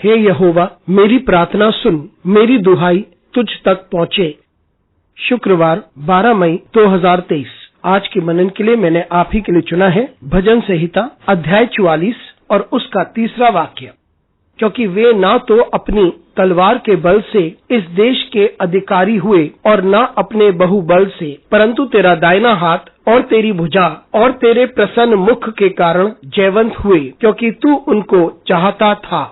हे यहोवा, मेरी प्रार्थना सुन, मेरी दुहाई तुझ तक पहुँचे। शुक्रवार 12 मई 2023। आज के मनन के लिए मैंने आप ही के लिए चुना है भजन संहिता अध्याय 44 और उसका 3रा वाक्य। क्योंकि वे ना तो अपनी तलवार के बल से इस देश के अधिकारी हुए और न अपने बहुबल से, परंतु तेरा दाहिना हाथ और तेरी भुजा और तेरे प्रसन्न मुख के कारण जयवंत हुए, क्योंकि तू उनको चाहता था।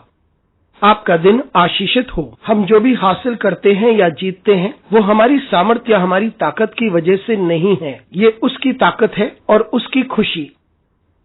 आपका दिन आशीषित हो। हम जो भी हासिल करते हैं या जीतते हैं वो हमारी सामर्थ्य या हमारी ताकत की वजह से नहीं है, ये उसकी ताकत है और उसकी खुशी।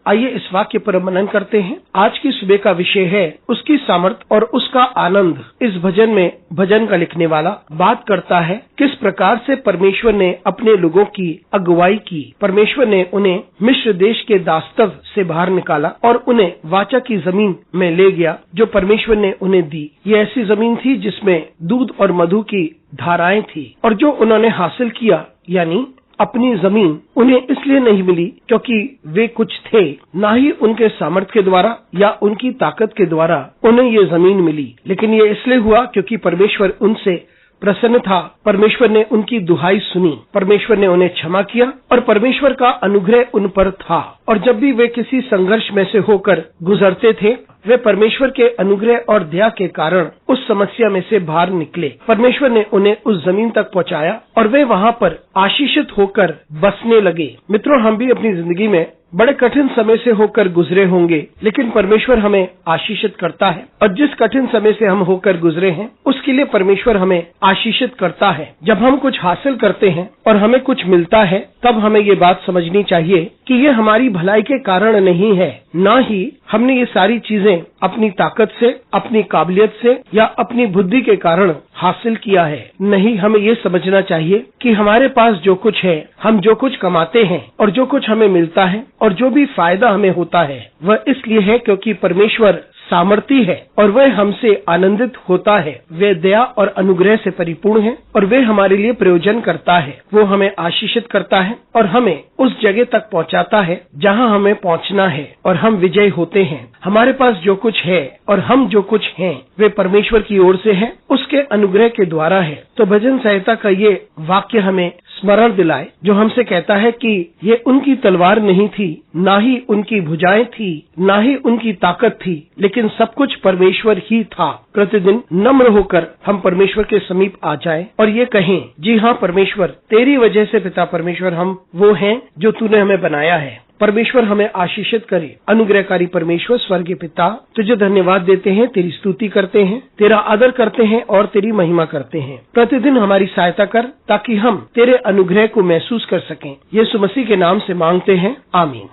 आइए इस वाक्य पर मनन करते हैं। आज की सुबह का विषय है उसकी सामर्थ और उसका आनंद। इस भजन में भजन का लिखने वाला बात करता है किस प्रकार से परमेश्वर ने अपने लोगों की अगुवाई की। परमेश्वर ने उन्हें मिस्र देश के दास्तव से बाहर निकाला और उन्हें वाचा की जमीन में ले गया जो परमेश्वर ने उन्हें दी। ये ऐसी जमीन थी जिसमें दूध और मधु की धाराएं थी, और जो उन्होंने हासिल किया यानी अपनी जमीन उन्हें इसलिए नहीं मिली क्योंकि वे कुछ थे, ना ही उनके सामर्थ्य के द्वारा या उनकी ताकत के द्वारा उन्हें ये जमीन मिली, लेकिन ये इसलिए हुआ क्योंकि परमेश्वर उनसे प्रसन्न था। परमेश्वर ने उनकी दुहाई सुनी, परमेश्वर ने उन्हें क्षमा किया और परमेश्वर का अनुग्रह उन पर था। और जब भी वे किसी संघर्ष में से होकर गुजरते थे, वे परमेश्वर के अनुग्रह और दया के कारण उस समस्या में से बाहर निकले। परमेश्वर ने उन्हें उस जमीन तक पहुंचाया और वे वहां पर आशीषित होकर बसने लगे। मित्रों, हम भी अपनी जिंदगी में बड़े कठिन समय से होकर गुजरे होंगे, लेकिन परमेश्वर हमें आशीषित करता है। और जिस कठिन समय से हम होकर गुजरे हैं उसके लिए परमेश्वर हमें आशीषित करता है। जब हम कुछ हासिल करते हैं और हमें कुछ मिलता है, तब हमें ये बात समझनी चाहिए कि ये हमारी भलाई के कारण नहीं है, ना ही हमने ये सारी चीजें अपनी ताकत से, अपनी काबिलियत से या अपनी बुद्धि के कारण हासिल किया है। नहीं, हमें ये समझना चाहिए कि हमारे पास जो कुछ है, हम जो कुछ कमाते हैं और जो कुछ हमें मिलता है और जो भी फायदा हमें होता है वह इसलिए है क्योंकि परमेश्वर सामर्थी है और वह हमसे आनंदित होता है। वे दया और अनुग्रह से परिपूर्ण है और वे हमारे लिए प्रयोजन करता है। वो हमें आशीषित करता है और हमें उस जगह तक पहुंचाता है जहां हमें पहुंचना है और हम विजयी होते हैं। हमारे पास जो कुछ है और हम जो कुछ हैं वे परमेश्वर की ओर से है, उसके अनुग्रह के द्वारा है। तो भजन संहिता का ये वाक्य हमें स्मरण दिलाए जो हमसे कहता है कि ये उनकी तलवार नहीं थी, ना ही उनकी भुजाएं थी, ना ही उनकी ताकत थी, लेकिन सब कुछ परमेश्वर ही था। प्रतिदिन नम्र होकर हम परमेश्वर के समीप आ जाएं और ये कहें, जी हाँ परमेश्वर, तेरी वजह से पिता परमेश्वर हम वो हैं जो तूने हमें बनाया है। परमेश्वर हमें आशीषित करे। अनुग्रहकारी परमेश्वर स्वर्गीय पिता, तुझे धन्यवाद देते हैं, तेरी स्तुति करते हैं, तेरा आदर करते हैं और तेरी महिमा करते हैं। प्रतिदिन हमारी सहायता कर ताकि हम तेरे अनुग्रह को महसूस कर सकें। यीशु मसीह के नाम से मांगते हैं, आमीन।